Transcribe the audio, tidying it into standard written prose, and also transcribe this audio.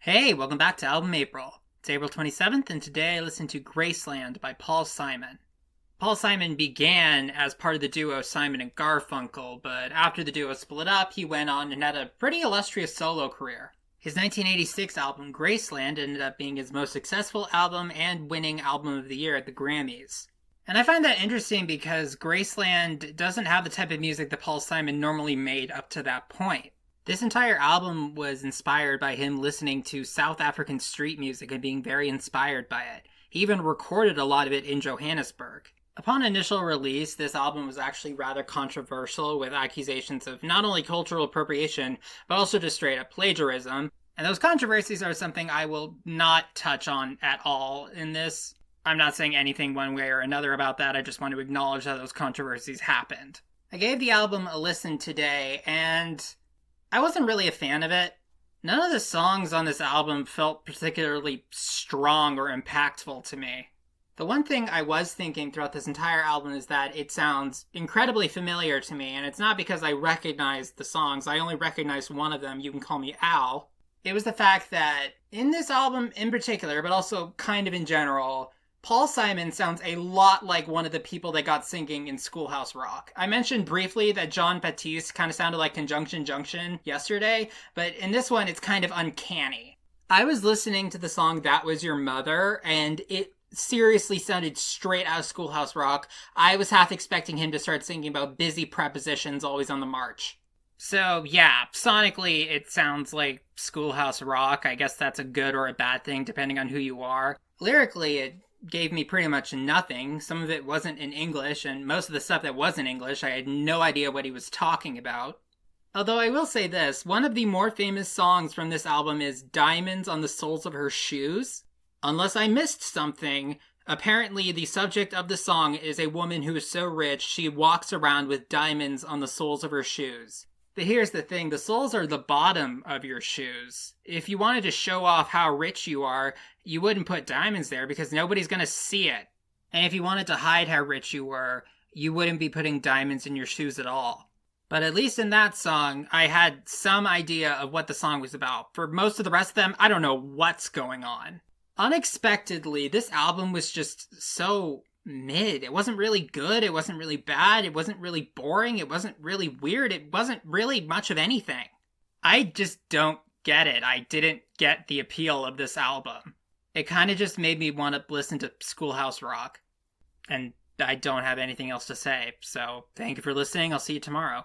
Hey, welcome back to Album April. It's April 27th, and today I listened to Graceland by Paul Simon. Paul Simon began as part of the duo Simon and Garfunkel, but after the duo split up, he went on and had a pretty illustrious solo career. His 1986 album Graceland ended up being his most successful album and winning Album of the Year at the Grammys. And I find that interesting because Graceland doesn't have the type of music that Paul Simon normally made up to that point. This entire album was inspired by him listening to South African street music and being very inspired by it. He even recorded a lot of it in Johannesburg. Upon initial release, this album was actually rather controversial, with accusations of not only cultural appropriation, but also just straight up plagiarism. And those controversies are something I will not touch on at all in this. I'm not saying anything one way or another about that, I just want to acknowledge that those controversies happened. I gave the album a listen today, and I wasn't really a fan of it. None of the songs on this album felt particularly strong or impactful to me. The one thing I was thinking throughout this entire album is that it sounds incredibly familiar to me, and it's not because I recognize the songs. I only recognize one of them, You Can Call Me Al. It was the fact that in this album in particular, but also kind of in general, Paul Simon sounds a lot like one of the people that got singing in Schoolhouse Rock. I mentioned briefly that John Batiste kind of sounded like Conjunction Junction yesterday, but in this one it's kind of uncanny. I was listening to the song That Was Your Mother, and it seriously sounded straight out of Schoolhouse Rock. I was half expecting him to start singing about busy prepositions always on the march. So yeah, sonically it sounds like Schoolhouse Rock. I guess that's a good or a bad thing depending on who you are. Lyrically, it gave me pretty much nothing. Some of it wasn't in English, and most of the stuff that was in English, I had no idea what he was talking about. Although I will say this, one of the more famous songs from this album is Diamonds on the Soles of Her Shoes. Unless I missed something, apparently the subject of the song is a woman who is so rich she walks around with diamonds on the soles of her shoes. But here's the thing, the soles are the bottom of your shoes. If you wanted to show off how rich you are, you wouldn't put diamonds there because nobody's going to see it. And if you wanted to hide how rich you were, you wouldn't be putting diamonds in your shoes at all. But at least in that song, I had some idea of what the song was about. For most of the rest of them, I don't know what's going on. Unexpectedly, this album was just so mid. It wasn't really good, it wasn't really bad, it wasn't really boring, it wasn't really weird, it wasn't really much of anything. I just don't get it. I didn't get the appeal of this album. It kind of just made me want to listen to Schoolhouse Rock. And I don't have anything else to say, so thank you for listening. I'll see you tomorrow.